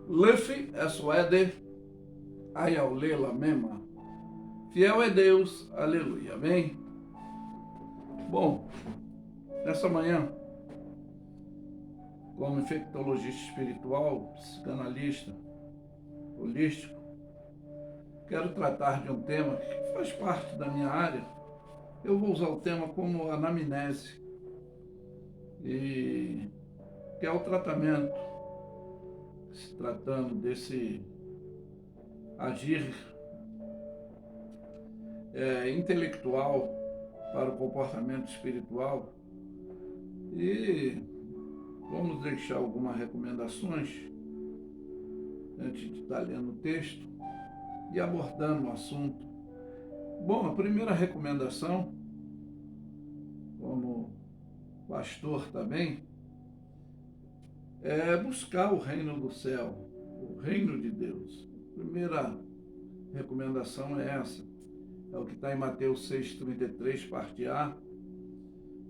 Lefi Eswede, Ayaulela Mema. Fiel é Deus, aleluia, amém? Bom, nessa manhã, como infectologista espiritual, psicanalista, holístico, quero tratar de um tema que faz parte da minha área. Eu vou usar o tema como anamnese, e que é o tratamento, se tratando desse agir intelectual para o comportamento espiritual. E vamos deixar algumas recomendações antes de estar lendo o texto e abordando o assunto. Bom, a primeira recomendação, como pastor também, é buscar o reino do céu, o reino de Deus. A primeira recomendação é essa, é o que está em Mateus 6,33, parte A.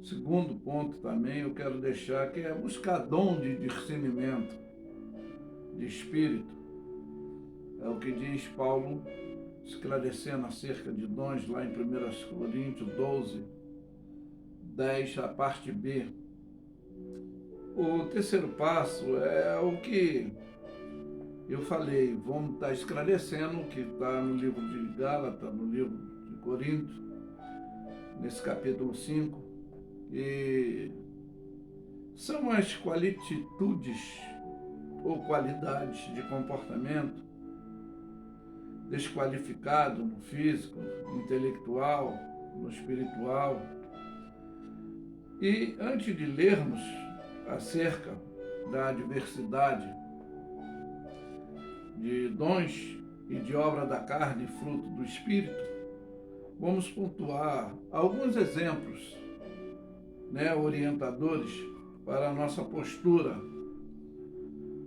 Segundo ponto também eu quero deixar, que é buscar dom de discernimento de espírito. É o que diz Paulo, esclarecendo acerca de dons lá em 1 Coríntios 12, 10, a parte B. O terceiro passo é o que eu falei, vamos estar esclarecendo o que está no livro de Gálatas, no livro de Coríntios, nesse capítulo 5, e são as qualititudes ou qualidades de comportamento desqualificado no físico, no intelectual, no espiritual. E antes de lermos acerca da diversidade de dons e de obra da carne e fruto do Espírito, vamos pontuar alguns exemplos, orientadores para a nossa postura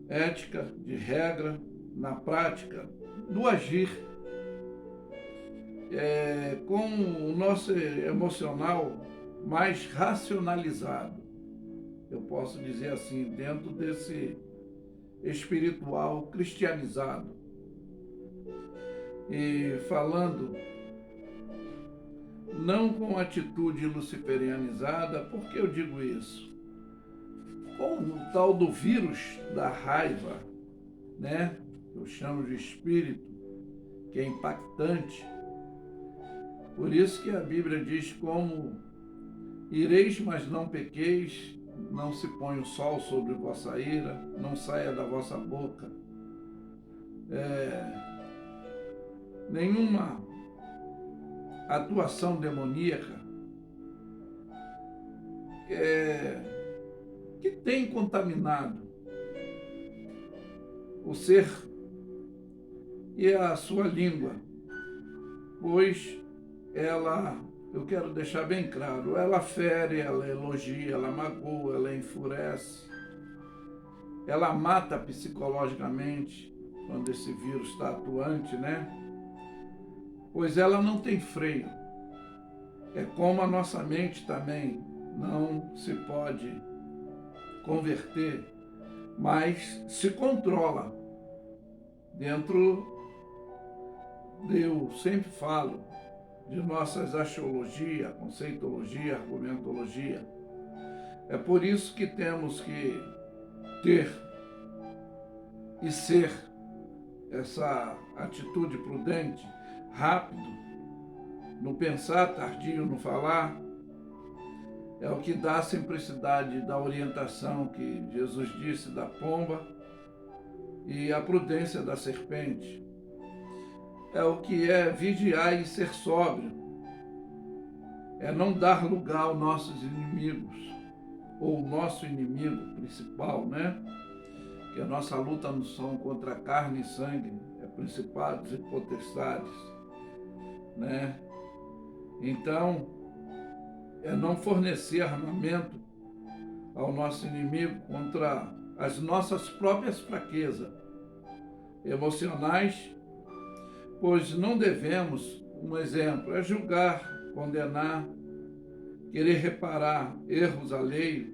ética, de regra, na prática, do agir, com o nosso emocional mais racionalizado, eu posso dizer assim, dentro desse espiritual cristianizado. E falando não com atitude luciferianizada, por que eu digo isso? Com o tal do vírus da raiva, eu chamo de espírito, que é impactante. Por isso que a Bíblia diz como ireis, mas não pequeis, não se põe o sol sobre vossa ira, não saia da vossa boca nenhuma atuação demoníaca que tem contaminado o ser e a sua língua, pois ela, eu quero deixar bem claro, ela fere, ela elogia, ela magoa, ela enfurece, ela mata psicologicamente quando esse vírus está atuante, pois ela não tem freio. É como a nossa mente também não se pode converter, mas se controla dentro, eu sempre falo, de nossas axiologia, conceitologia, argumentologia. É por isso que temos que ter e ser essa atitude prudente, rápido, no pensar, tardio no falar. É o que dá a simplicidade da orientação que Jesus disse da pomba e a prudência da serpente. É o que é vigiar e ser sóbrio. É não dar lugar aos nossos inimigos, ou o nosso inimigo principal, Que a nossa luta não são contra carne e sangue, é principados e potestades, Então, é não fornecer armamento ao nosso inimigo contra as nossas próprias fraquezas emocionais, pois não devemos, um exemplo, é julgar, condenar, querer reparar erros alheios,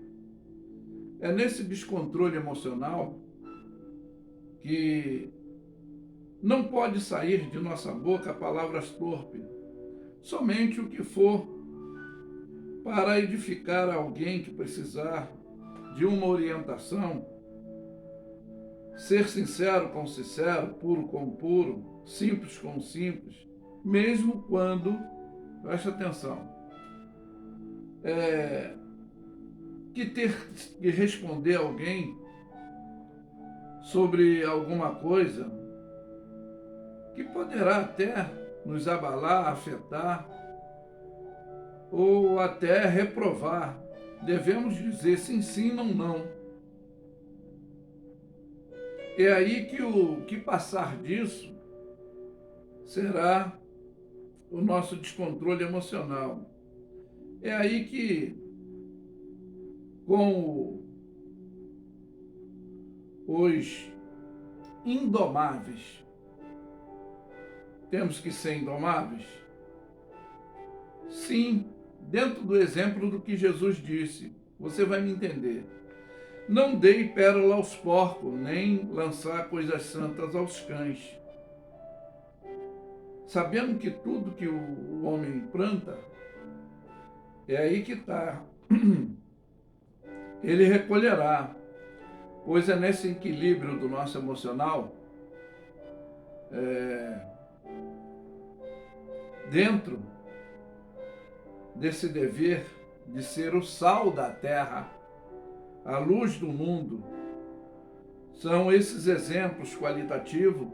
É nesse descontrole emocional que não pode sair de nossa boca palavras torpes, somente o que for para edificar alguém que precisar de uma orientação, ser sincero com sincero, puro com puro, simples com simples, mesmo quando, preste atenção, que ter que responder a alguém sobre alguma coisa que poderá até nos abalar, afetar ou até reprovar. Devemos dizer sim, sim, não, não. É aí que o que passar disso será o nosso descontrole emocional. É aí que, com os indomáveis, temos que ser indomáveis? Sim, dentro do exemplo do que Jesus disse, você vai me entender. Não dei pérola aos porcos, nem lançar coisas santas aos cães. Sabendo que tudo que o homem planta, é aí que está. Ele recolherá, pois é nesse equilíbrio do nosso emocional, dentro desse dever de ser o sal da terra, a luz do mundo. São esses exemplos qualitativos,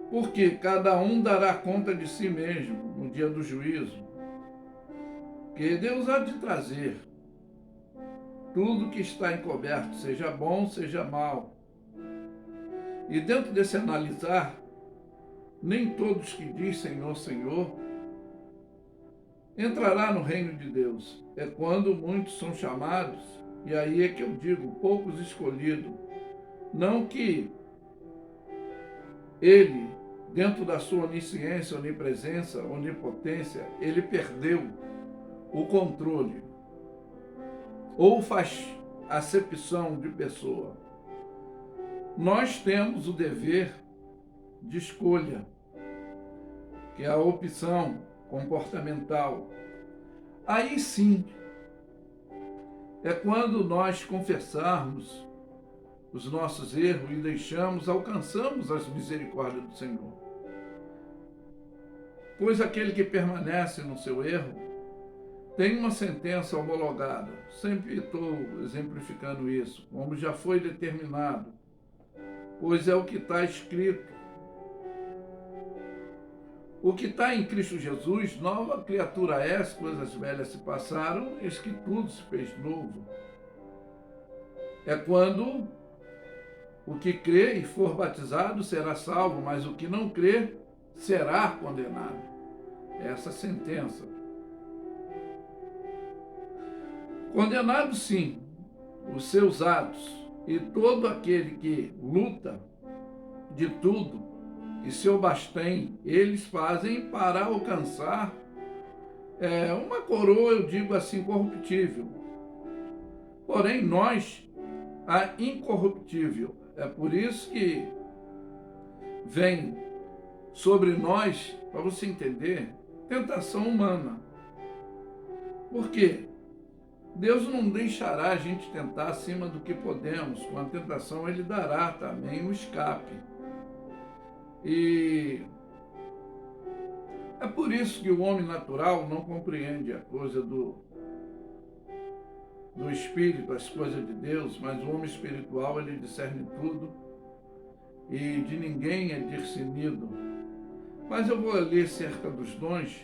porque cada um dará conta de si mesmo no dia do juízo, que Deus há de trazer tudo que está encoberto, seja bom, seja mal. E dentro desse analisar, nem todos que diz Senhor, Senhor, entrará no reino de Deus. É quando muitos são chamados, e aí é que eu digo, poucos escolhidos. Não que ele, dentro da sua onisciência, onipresença, onipotência, ele perdeu o controle ou faz acepção de pessoa. Nós temos o dever de escolha, que é a opção comportamental. Aí sim, é quando nós confessarmos os nossos erros e alcançamos as misericórdias do Senhor. Pois aquele que permanece no seu erro tem uma sentença homologada. Sempre estou exemplificando isso, como já foi determinado, pois é o que está escrito. O que está em Cristo Jesus, nova criatura é, as coisas velhas se passaram, eis que tudo se fez novo. É quando o que crê e for batizado será salvo, mas o que não crê será condenado. Essa sentença. Condenado, sim, os seus atos, e todo aquele que luta de tudo e se abstém, eles fazem para alcançar uma coroa, eu digo assim, corruptível. Porém, nós, a incorruptível. É por isso que vem sobre nós, para você entender, tentação humana. Por quê? Deus não deixará a gente tentar acima do que podemos. Com a tentação, Ele dará também um escape. E é por isso que o homem natural não compreende a coisa do Espírito, as coisas de Deus, mas o homem espiritual, ele discerne tudo e de ninguém é discernido. Mas eu vou ler cerca dos dons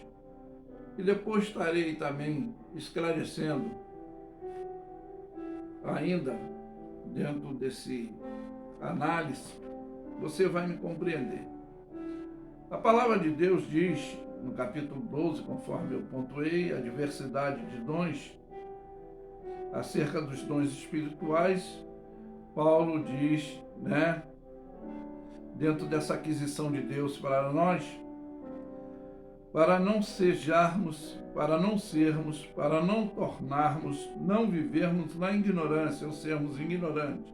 e depois estarei também esclarecendo ainda dentro desse análise, você vai me compreender. A palavra de Deus diz, no capítulo 12, conforme eu pontuei, a diversidade de dons, acerca dos dons espirituais, Paulo diz, dentro dessa aquisição de Deus para nós, para não sejarmos, para não sermos, para não tornarmos, não vivermos na ignorância, ou sermos ignorantes.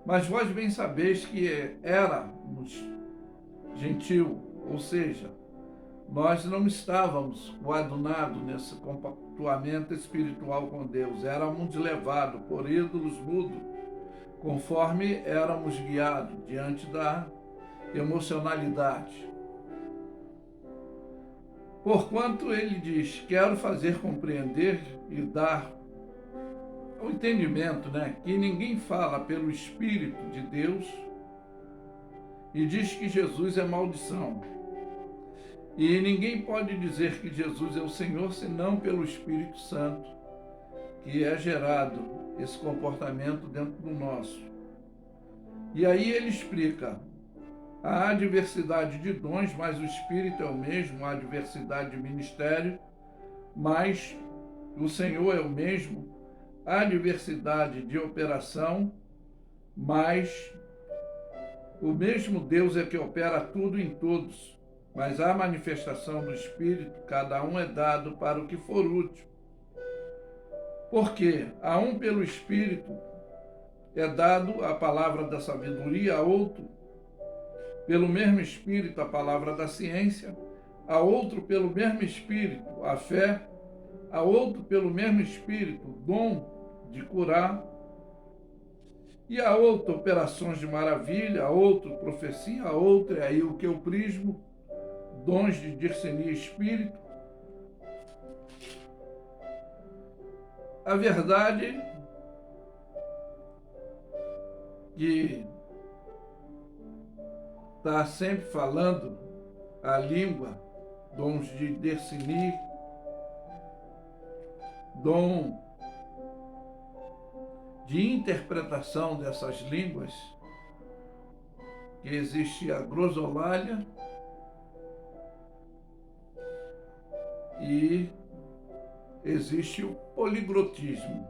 Mas vós bem sabeis que éramos gentil, ou seja, nós não estávamos coadunados nesse compactuamento espiritual com Deus, éramos levados por ídolos mudos, conforme éramos guiados diante da emocionalidade. Porquanto ele diz, quero fazer compreender e dar o entendimento, que ninguém fala pelo Espírito de Deus e diz que Jesus é maldição. E ninguém pode dizer que Jesus é o Senhor senão pelo Espírito Santo, que é gerado esse comportamento dentro do nosso. E aí ele explica, há diversidade de dons, mas o Espírito é o mesmo, há diversidade de ministério, mas o Senhor é o mesmo, há diversidade de operação, mas o mesmo Deus é que opera tudo em todos, mas a manifestação do Espírito, cada um é dado para o que for útil. Porque a um pelo Espírito é dado a palavra da sabedoria, a outro pelo mesmo Espírito a palavra da ciência, a outro pelo mesmo Espírito a fé, a outro pelo mesmo Espírito o dom de curar, e a outro operações de maravilha, a outro profecia, a outro é aí o que eu prismo, dons de discernir espírito. A verdade que está sempre falando a língua, dons de discernir, dom de interpretação dessas línguas, que existe a grossolália e existe o poliglotismo.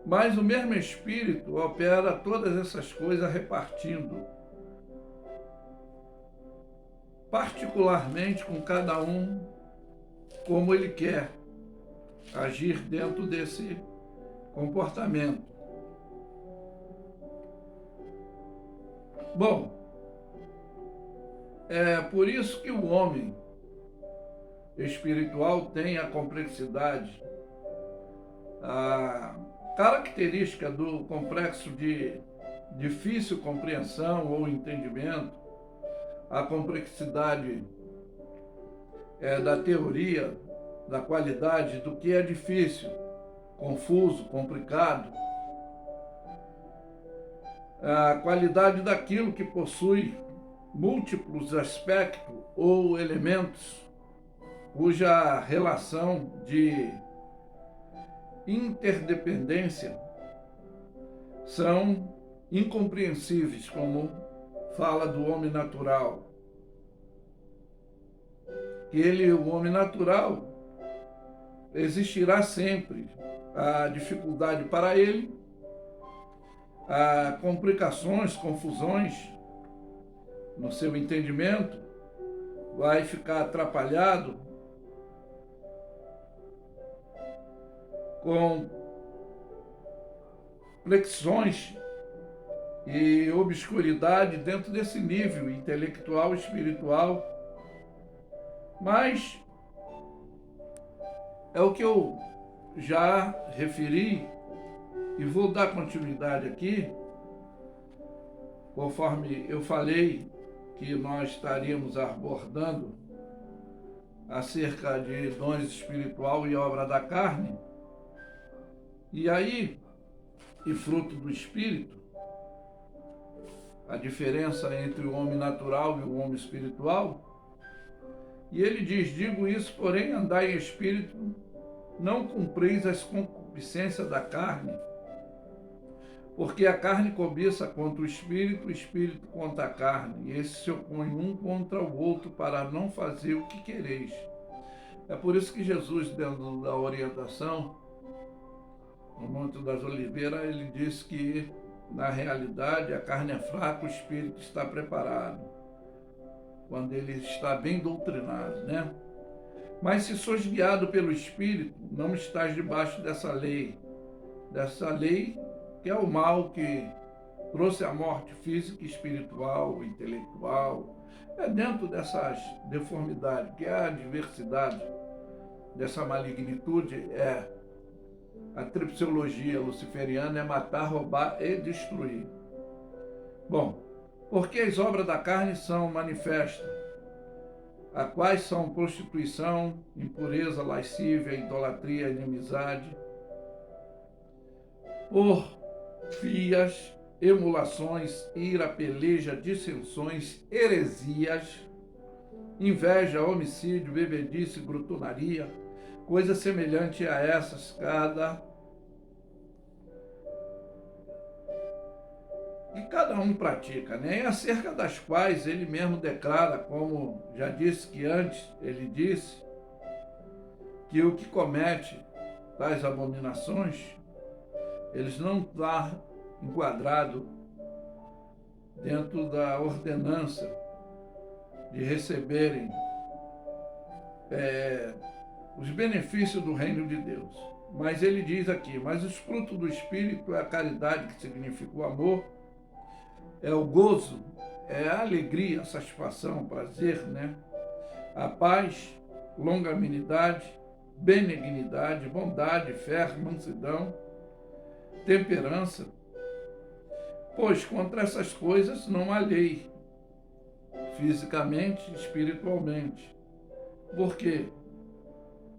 Mas o mesmo Espírito opera todas essas coisas repartindo, particularmente com cada um, como ele quer agir dentro desse comportamento. Bom, é por isso que o homem espiritual tem a complexidade, a característica do complexo de difícil compreensão ou entendimento, a complexidade da teoria, da qualidade do que é difícil, confuso, complicado, a qualidade daquilo que possui múltiplos aspectos ou elementos cuja relação de interdependência são incompreensíveis, como fala do homem natural. Que o homem natural, existirá sempre a dificuldade para ele, a complicações, confusões no seu entendimento, vai ficar atrapalhado com flexões e obscuridade dentro desse nível intelectual e espiritual. Mas é o que eu já referi e vou dar continuidade aqui, conforme eu falei que nós estaríamos abordando acerca de dons espiritual e obra da carne, e aí, e fruto do Espírito, a diferença entre o homem natural e o homem espiritual. E ele diz, digo isso, porém, andai em espírito, não cumpreis as concupiscências da carne, porque a carne cobiça contra o espírito contra a carne, e esses se opõem um contra o outro para não fazer o que quereis. É por isso que Jesus, dentro da orientação, no Monte das Oliveiras, ele diz que, na realidade, a carne é fraca, o espírito está preparado. quando ele está bem doutrinado, né? Mas se sois guiado pelo Espírito, não estás debaixo dessa lei que é o mal que trouxe a morte física, espiritual, intelectual. É dentro dessas deformidades, que é a diversidade dessa malignitude, é a tripsiologia luciferiana, é matar, roubar e destruir. Bom, porque as obras da carne são manifestas, a quais são prostituição, impureza, lascívia, idolatria, inimizade, porfias, emulações, ira, peleja, dissensões, heresias, inveja, homicídio, bebedice, glutonaria, coisa semelhante a essas, cada um pratica, né? E acerca das quais ele mesmo declara, como já disse que antes, ele disse que o que comete tais abominações, eles não estão enquadrados dentro da ordenança de receberem os benefícios do reino de Deus. Mas ele diz aqui, mas os frutos do Espírito é a caridade, que significa o amor, é o gozo, é a alegria, a satisfação, prazer, né? A paz, longanimidade, benignidade, bondade, fé, mansidão, temperança. Pois contra essas coisas não há lei, fisicamente, espiritualmente. Porque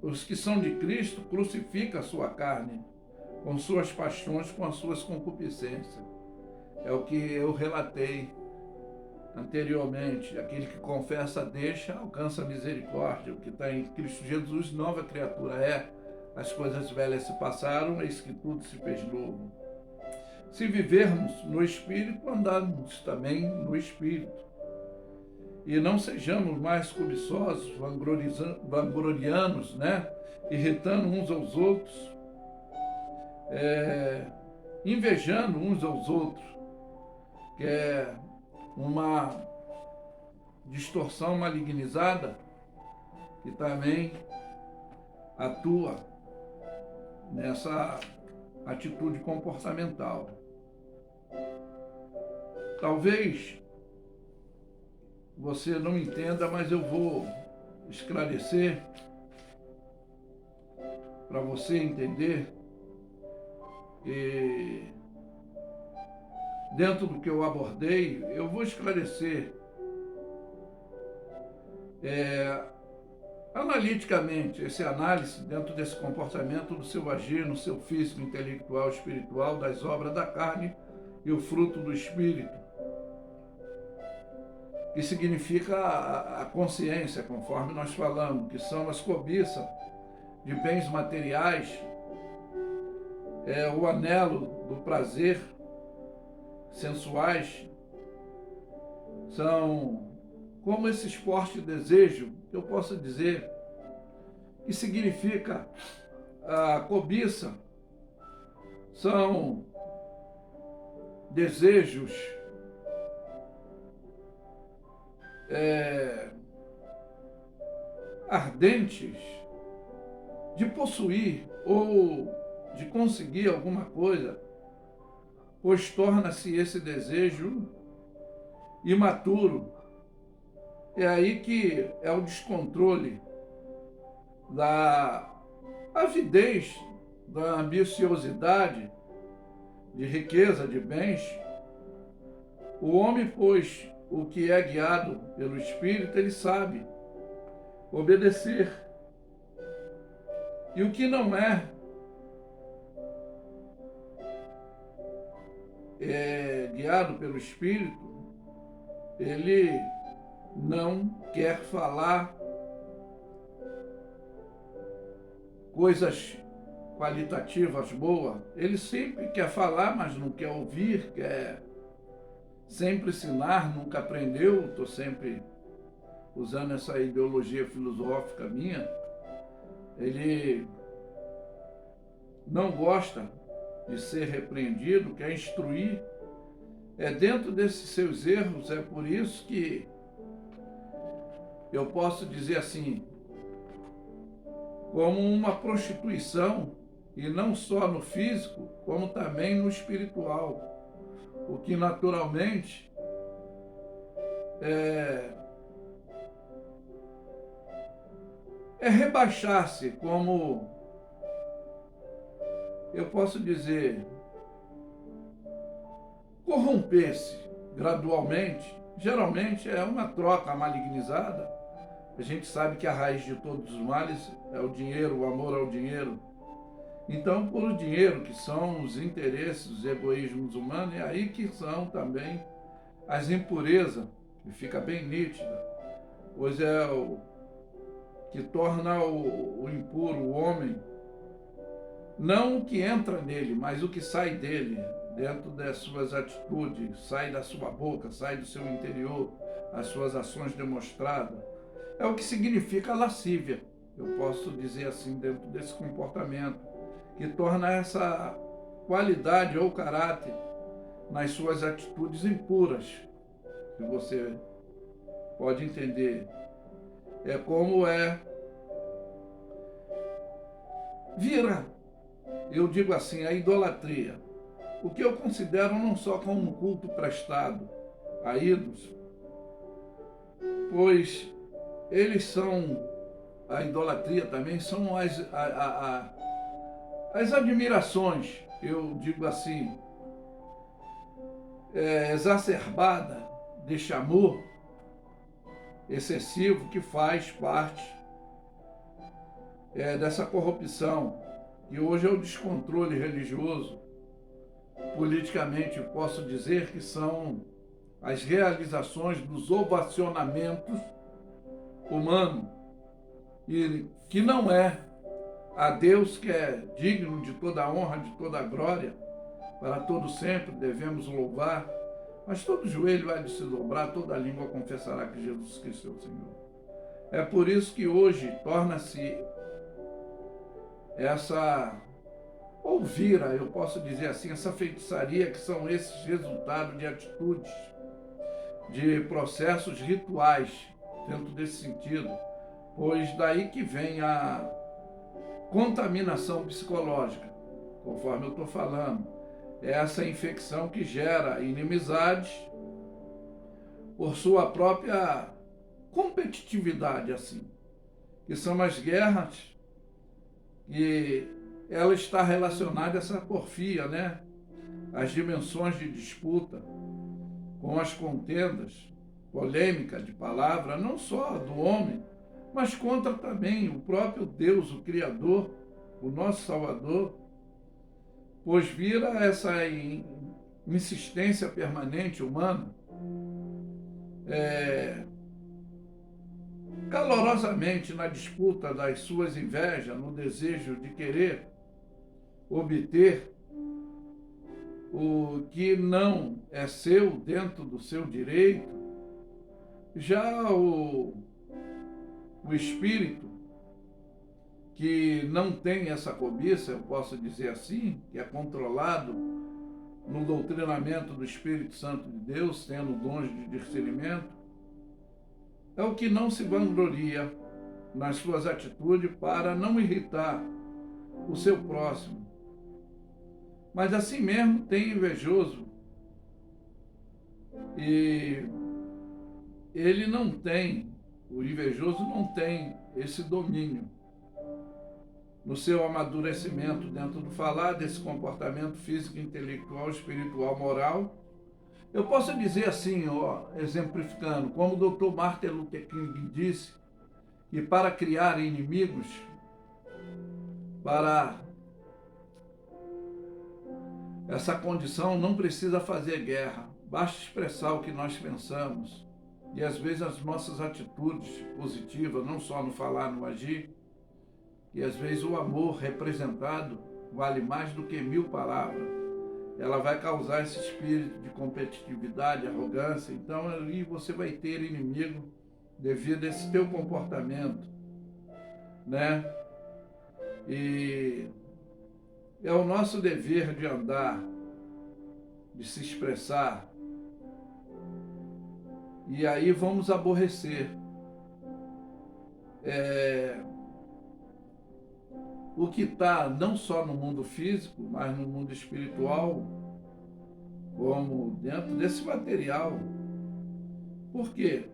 os que são de Cristo crucificam a sua carne, com suas paixões, com as suas concupiscências. É o que eu relatei anteriormente. Aquele que confessa deixa, alcança a misericórdia. O que está em Cristo Jesus, nova criatura é. As coisas velhas se passaram, eis que tudo se fez novo. Se vivermos no Espírito, andarmos também no Espírito. E não sejamos mais cobiçosos, vanglorianos, né? Irritando uns aos outros, invejando uns aos outros, que é uma distorção malignizada que também atua nessa atitude comportamental. Talvez você não entenda, mas eu vou esclarecer para você entender. E dentro do que eu abordei, eu vou esclarecer analiticamente esse análise dentro desse comportamento do seu agir, no seu físico, intelectual, espiritual, das obras da carne e o fruto do Espírito, que significa a consciência, conforme nós falamos, que são as cobiças de bens materiais, o anelo do prazer, sensuais, são como esse forte desejo, que eu posso dizer, que significa a cobiça, são desejos ardentes de possuir ou de conseguir alguma coisa, pois torna-se esse desejo imaturo. É aí que é o descontrole da avidez, da ambiciosidade, de riqueza, de bens. O homem, pois, o que é guiado pelo Espírito, ele sabe obedecer. E o que não é guiado pelo Espírito, ele não quer falar coisas qualitativas boas. Ele sempre quer falar, mas não quer ouvir, quer sempre ensinar, nunca aprendeu. Estou sempre usando essa ideologia filosófica minha. Ele não gosta de ser repreendido, quer instruir. Dentro desses seus erros, é por isso que eu posso dizer assim, como uma prostituição, e não só no físico, como também no espiritual, o que naturalmente é rebaixar-se, como eu posso dizer, corromper-se gradualmente. Geralmente é uma troca malignizada. A gente sabe que a raiz de todos os males é o dinheiro, o amor ao dinheiro. Então, por o dinheiro, que são os interesses, os egoísmos humanos, é aí que são também as impurezas, que fica bem nítida, pois é o que torna o impuro, o homem, não o que entra nele, mas o que sai dele, dentro das suas atitudes, sai da sua boca, sai do seu interior, as suas ações demonstradas. É o que significa a lascívia, eu posso dizer assim, dentro desse comportamento, que torna essa qualidade ou caráter nas suas atitudes impuras, se você pode entender. É como vira, eu digo assim, a idolatria. O que eu considero não só como um culto prestado a ídolos, pois eles são, a idolatria também, são as admirações, eu digo assim, exacerbada deste amor excessivo que faz parte dessa corrupção, que hoje é o descontrole religioso. Politicamente, posso dizer que são as realizações dos ovacionamentos humanos, e que não é a Deus, que é digno de toda a honra, de toda a glória, para todo sempre devemos louvar, mas todo joelho vai de se dobrar, toda língua confessará que Jesus Cristo é o Senhor. É por isso que hoje torna-se essa ouvira, eu posso dizer assim, essa feitiçaria, que são esses resultados de atitudes, de processos rituais, dentro desse sentido, pois daí que vem a contaminação psicológica, conforme eu estou falando, é essa infecção que gera inimizades por sua própria competitividade, assim, que são as guerras, e ela está relacionada a essa porfia, né? As dimensões de disputa, com as contendas, polêmica de palavra, não só do homem, mas contra também o próprio Deus, o Criador, o nosso Salvador, pois vira essa insistência permanente humana, calorosamente na disputa das suas invejas, no desejo de querer obter o que não é seu dentro do seu direito. Já o espírito que não tem essa cobiça, eu posso dizer assim, que é controlado no doutrinamento do Espírito Santo de Deus, tendo dons de discernimento, é o que não se vangloria nas suas atitudes para não irritar o seu próximo. Mas assim mesmo tem invejoso, e ele não tem, o invejoso não tem esse domínio no seu amadurecimento dentro do falar, desse comportamento físico, intelectual, espiritual, moral. Eu posso dizer assim, exemplificando, como o Dr. Martin Luther King disse, que para criar inimigos, para essa condição não precisa fazer guerra, basta expressar o que nós pensamos, e às vezes as nossas atitudes positivas, não só no falar, no agir, e às vezes o amor representado vale mais do que 1000 palavras. Ela vai causar esse espírito de competitividade, arrogância. Então ali você vai ter inimigo devido a esse teu comportamento, né? E é o nosso dever de andar, de se expressar, e aí vamos aborrecer o que está não só no mundo físico, mas no mundo espiritual, como dentro desse material. Por quê?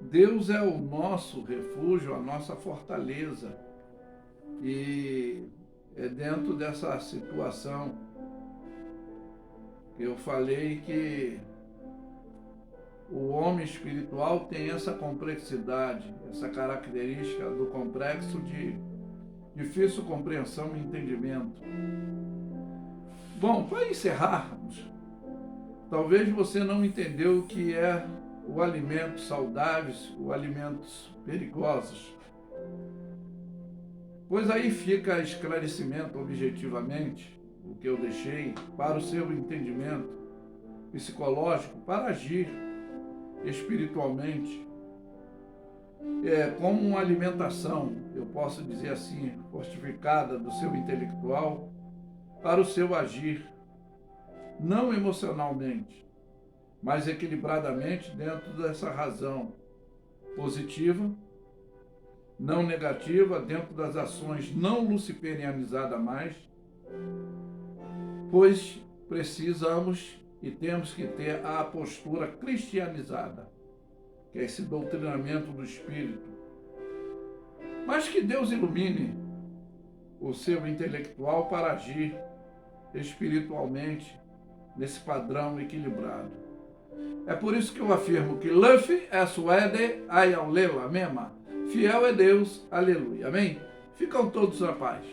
Deus é o nosso refúgio, a nossa fortaleza. E é dentro dessa situação que eu falei que o homem espiritual tem essa complexidade, essa característica do complexo de difícil compreensão e entendimento. Bom, para encerrarmos, talvez você não entendeu o que é o alimento saudáveis, os alimentos perigosos. Pois aí fica esclarecimento objetivamente, o que eu deixei, para o seu entendimento psicológico, para agir espiritualmente, como uma alimentação, eu posso dizer assim, fortificada do seu intelectual, para o seu agir, não emocionalmente, mas equilibradamente dentro dessa razão positiva, não negativa, dentro das ações não luciferianizadas mais, pois precisamos e temos que ter a postura cristianizada, que é esse doutrinamento do Espírito. Mas que Deus ilumine o seu intelectual para agir espiritualmente nesse padrão equilibrado. É por isso que eu afirmo que Luffy é suede ayalela mema. Fiel é Deus, aleluia. Amém? Ficam todos na paz.